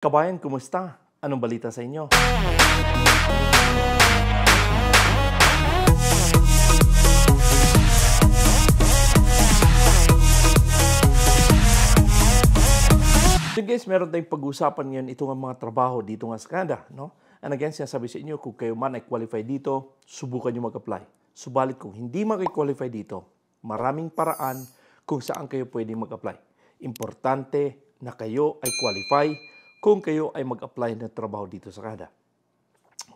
Kabayan, kumusta? Anong balita sa inyo? So guys, meron tayong pag-usapan ngayon itong mga trabaho dito nga sa Canada, no? And again, sinasabi sa inyo, kung kayo man ay qualify dito, subukan nyo mag-apply. Subalit kung hindi mag-qualify dito, maraming paraan kung saan kayo pwede mag-apply. Importante na kayo ay qualify kung kayo ay mag-apply ng trabaho dito sa Canada.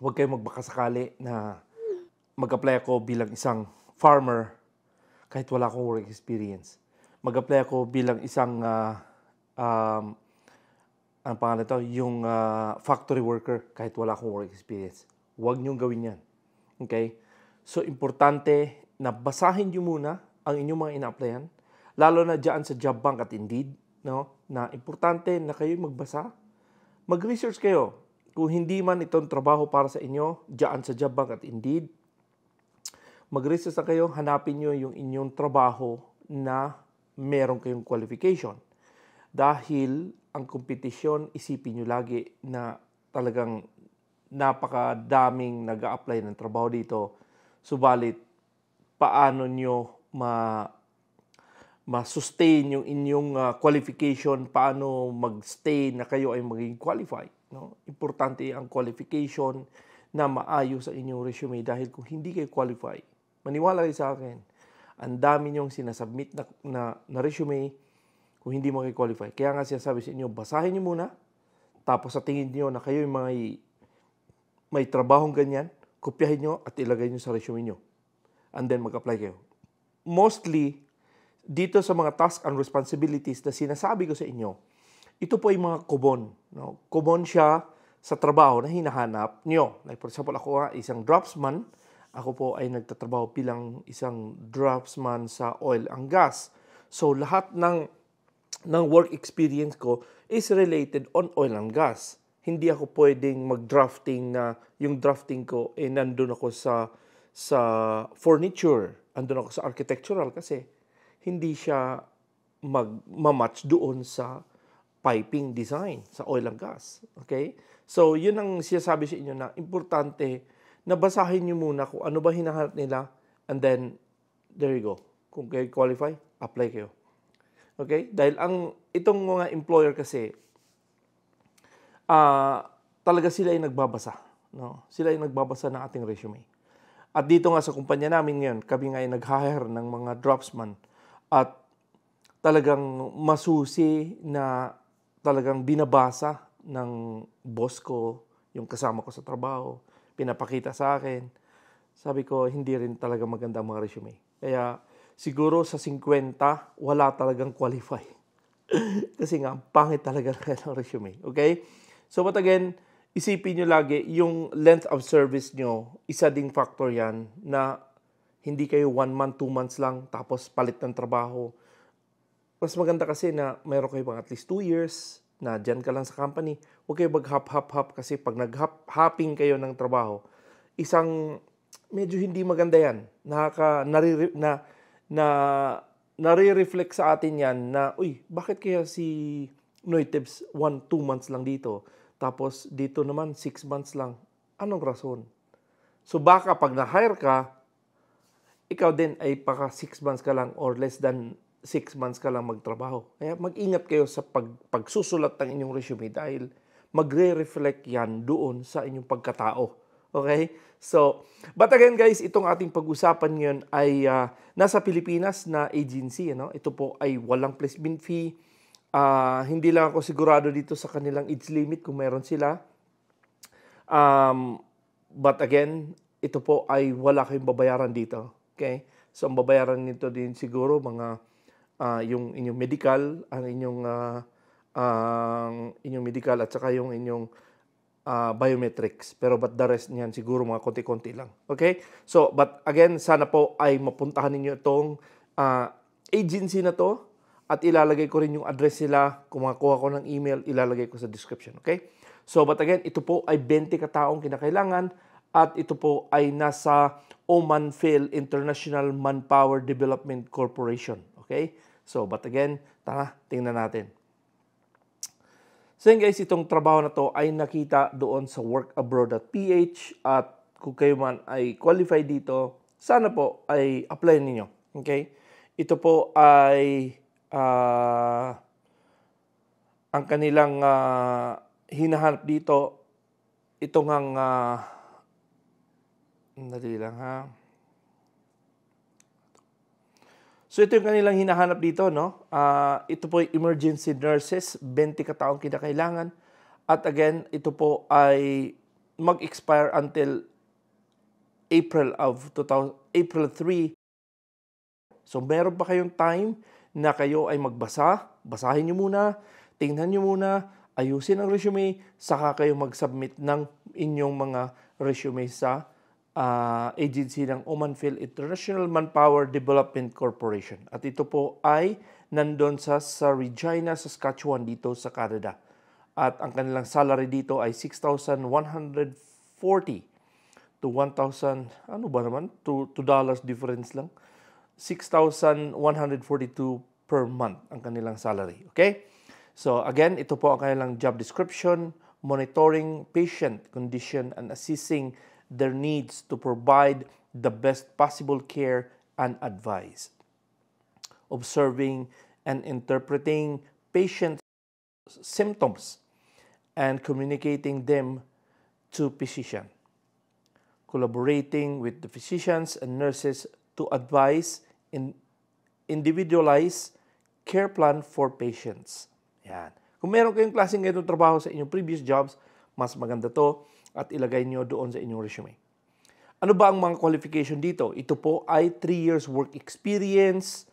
Huwag kayong magbakasakali na mag-apply ako bilang isang farmer kahit wala akong work experience. Mag-apply ako bilang isang ang pangalan ito, yung factory worker kahit wala akong work experience. Huwag niyong gawin yan. Okay? So, importante na basahin niyo muna ang inyong mga ina-applyan, lalo na dyan sa job bank at Indeed, no? Na importante na kayo magbasa. Mag-research kayo. Kung hindi man itong trabaho para sa inyo, dyan sa job bank at Indeed, mag-research na kayo, hanapin niyo yung inyong trabaho na meron kayong qualification. Dahil ang kompetisyon, isipin nyo lagi na talagang napakadaming nag-a-apply ng trabaho dito. Subalit, paano nyo ma-sustain yung inyong qualification, paano mag-stay na kayo ay maging qualified. No? Importante ang qualification na maayos sa inyong resume dahil kung hindi kayo qualified, maniwala kayo sa akin, ang dami nyong sinasubmit na resume kung hindi mo qualify. Kaya nga sinasabi sa inyo, basahin nyo muna, tapos sa tingin nyo na kayo may trabahong ganyan, kopyahin nyo at ilagay nyo sa resume nyo. And then mag-apply kayo. Mostly, dito sa mga tasks and responsibilities na sinasabi ko sa inyo, ito po ay mga common. No? Common siya sa trabaho na hinahanap nyo. Like for example, ako isang draftsman. Ako po ay nagtatrabaho bilang isang draftsman sa oil and gas. So, lahat ng work experience ko is related on oil and gas. Hindi ako pwedeng mag-drafting na yung drafting ko nandun ako sa furniture, andun ako sa architectural kasi hindi siya mag-match doon sa piping design sa oil and gas. Okay? So, yun ang sinasabi sa inyo na importante na basahin nyo muna kung ano ba hinahanap nila and then, there you go. Kung kayo qualify, apply kayo. Okay? Dahil itong mga employer kasi, talaga sila ay nagbabasa. No? Sila ay nagbabasa ng ating resume. At dito nga sa kumpanya namin ngayon, kami nga ay nag-hire ng mga draftsman at talagang masusi na talagang binabasa ng boss ko, yung kasama ko sa trabaho, pinapakita sa akin. Sabi ko, hindi rin talaga maganda ang mga resume. Kaya, siguro sa 50, wala talagang qualify. Kasi nga, pangit talaga ng resume. Okay? So, but again, isipin nyo lagi, yung length of service nyo, isa ding factor yan na hindi kayo 1 month, 2 months lang, tapos palit ng trabaho. Mas maganda kasi na mayroon kayo pang at least 2 years na dyan ka lang sa company. Huwag kayo mag-hop kasi pag nag-hopping kayo ng trabaho, isang medyo hindi maganda yan. Nare-reflect sa atin yan na, bakit kaya si Noitebs 1-2 months lang dito, tapos dito naman 6 months lang. Anong rason? So baka pag na-hire ka, ikaw din ay paka 6 months ka lang or less than 6 months ka lang magtrabaho. Kaya mag-ingat kayo sa pagsusulat ng inyong resume dahil magre-reflect yan doon sa inyong pagkatao. Okay? So, but again guys, itong ating pag-usapan ngayon ay nasa Pilipinas na agency. Ano? Ito po ay walang placement fee. Hindi lang ako sigurado dito sa kanilang age limit kung meron sila. But again, ito po ay wala kayong babayaran dito. Okay? So, ang babayaran nito din siguro mga yung inyong medical, ang inyong medical at saka yung inyong biometrics. Pero but the rest niyan siguro mga konti-konti lang. Okay? So, but again, sana po ay mapuntahan ninyo itong agency na to at ilalagay ko rin yung address nila. Kung makakuha ko ng email, ilalagay ko sa description. Okay? So, but again, ito po ay 20 kataong kinakailangan at ito po ay nasa Omanphil International Manpower Development Corporation. Okay? So, but again, tara, tingnan natin. So yun guys, itong trabaho na to ay nakita doon sa workabroad.ph at kung kayo man ay qualified dito, sana po ay apply ninyo. Okay? Ito po ay ang kanilang hinahanap dito, ito ngang dali lang ha. So ito yung kanilang hinahanap dito, no? Ito po yung emergency nurses, 20 kataong kinakailangan. At again, ito po ay mag-expire until April 3. So meron pa kayong time na kayo ay magbasa, basahin nyo muna, tingnan nyo muna, ayusin ang resume, saka kayo mag-submit ng inyong mga resume sa agency ng Omanville International Manpower Development Corporation. At ito po ay nandun sa Regina, Saskatchewan dito sa Canada. At ang kanilang salary dito ay $6,140 to $1,000, ano ba naman? $2 difference lang. $6,142 per month ang kanilang salary. Okay? So again, ito po ang kanilang job description, monitoring patient condition and assessing their needs to provide the best possible care and advice. Observing and interpreting patient symptoms and communicating them to physician. Collaborating with the physicians and nurses to advise in individualized care plan for patients. Yan. Kung meron kayong klaseng ganitong trabaho sa inyong previous jobs, mas maganda to at ilagay nyo doon sa inyong resume. Ano ba ang mga qualification dito? Ito po ay 3 years work experience.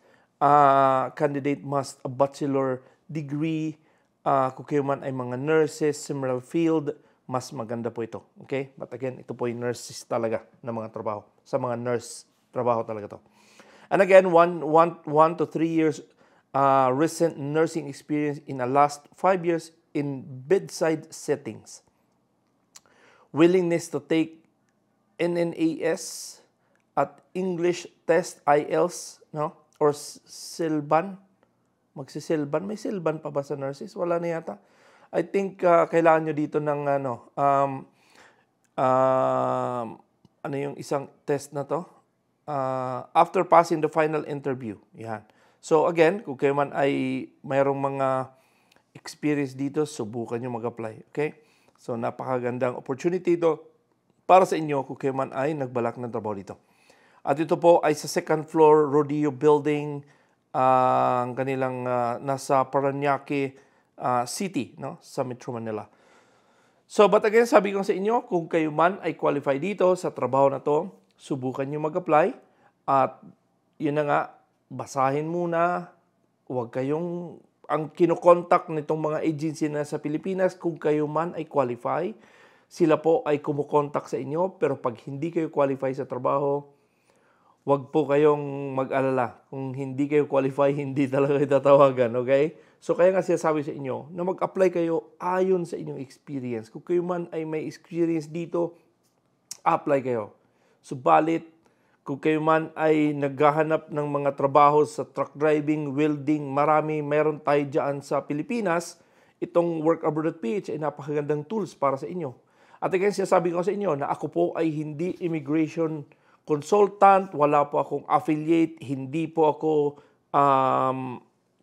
Candidate must a bachelor degree. Kung kayo man ay mga nurses, similar field, mas maganda po ito. Okay? But again, ito po ay nurses talaga na mga trabaho. Sa mga nurse, trabaho talaga to. And again, 1 to 3 years recent nursing experience in the last 5 years in bedside settings. Willingness to take NNAS at English test IELTS, no? Or SILBAN. Magsisilban. May silban pa ba sa nurses? Wala na yata. I think kailangan nyo dito ng ano yung isang test na to? After passing the final interview. Yan. So again, kung kayo man ay mayroong mga experience dito, subukan nyo mag-apply. Okay? So napakagandang opportunity ito para sa inyo kung kayo man ay nagbalak ng trabaho dito. At ito po ay sa second floor Rodeo Building, ang kanilang nasa Parañaque City, no, sa Metro Manila. So but again, sabi ko sa inyo, kung kayo man ay qualify dito sa trabaho na to, subukan nyo mag-apply. At yun na nga, basahin muna, huwag kayong ang kinokontak nitong mga agency na sa Pilipinas, kung kayo man ay qualify, sila po ay kumukontak sa inyo. Pero pag hindi kayo qualify sa trabaho, huwag po kayong mag-alala. Kung hindi kayo qualify, hindi talaga kayo tatawagan. Okay? So kaya nga sinasabi sa inyo na mag-apply kayo ayon sa inyong experience. Kung kayo man ay may experience dito, apply kayo. Subalit, kung kayo man ay naghahanap ng mga trabaho sa truck driving, welding, meron tayo dyan sa Pilipinas, itong workabroad.ph ay napakagandang tools para sa inyo. At again, sinasabi ko sa inyo na ako po ay hindi immigration consultant, wala po akong affiliate, hindi po ako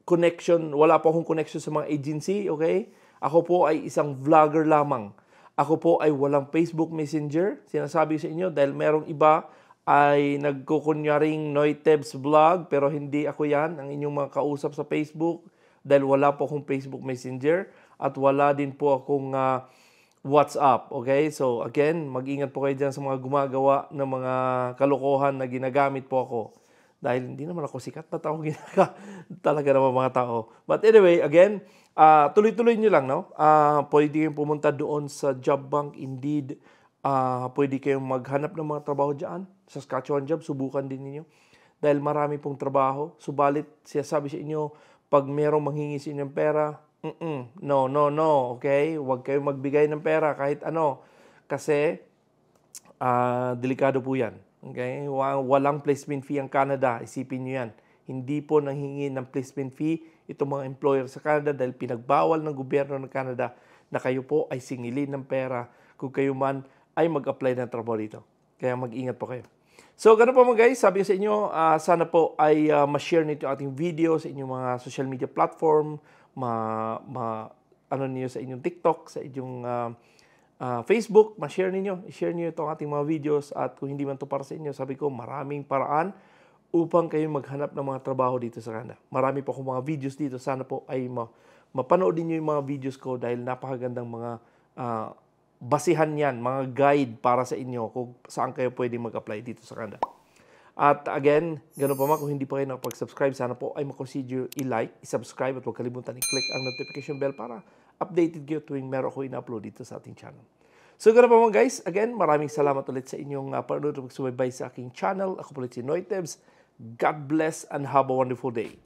connection, wala po akong connection sa mga agency, okay? Ako po ay isang vlogger lamang. Ako po ay walang Facebook Messenger. Sinasabi sa inyo dahil merong iba ay nagkukunyaring Noitebs vlog, pero hindi ako yan, ang inyong mga kausap sa Facebook, dahil wala po akong Facebook Messenger at wala din po akong WhatsApp. Okay? So again, mag-ingat po kayo dyan sa mga gumagawa ng mga kalokohan na ginagamit po ako. Dahil hindi naman ako sikat na tao, talaga naman mga tao. But anyway, again, tuloy-tuloy nyo lang, no? Pwede kayong pumunta doon sa Job Bank, Indeed. Pwede kayong maghanap ng mga trabaho dyan. Saskatchewan Job, subukan din ninyo. Dahil marami pong trabaho. Subalit, sabi sa inyo, pag merong manghingi sa inyong pera, no. Okay? Huwag kayong magbigay ng pera kahit ano. Kasi, delikado po yan. Okay? Walang placement fee ang Canada. Isipin nyo yan. Hindi po nanghingi ng placement fee itong mga employer sa Canada dahil pinagbawal ng gobyerno ng Canada na kayo po ay singilin ng pera kung kayo man ay mag-apply ng trabaho dito. Kaya mag-ingat po kayo. So, ganun po mga guys, sabi ko sa inyo, sana po ay ma-share nito ating video sa inyong mga social media platform, ano niyo sa inyong TikTok, sa inyong Facebook, ma-share niyo, i-share niyo itong ating mga videos at kung hindi man to para sa inyo, sabi ko maraming paraan upang kayo maghanap ng mga trabaho dito sa Canada. Marami po akong mga videos dito, sana po ay mapanood niyo yung mga videos ko dahil napakagandang mga basihan yan, mga guide para sa inyo kung saan kayo pwedeng mag-apply dito sa Canada. At again, gano'n pa man, kung hindi pa kayo nakapag-subscribe, sana po ay makonsider i-like, i-subscribe at huwag kalimutan i-click ang notification bell para updated kayo tuwing meron ako in-upload dito sa ating channel. So, gano'n pa man guys, again, maraming salamat ulit sa inyong panonood at pagsubaybay sa aking channel. Ako po ulit si Noy Tebs. God bless and have a wonderful day.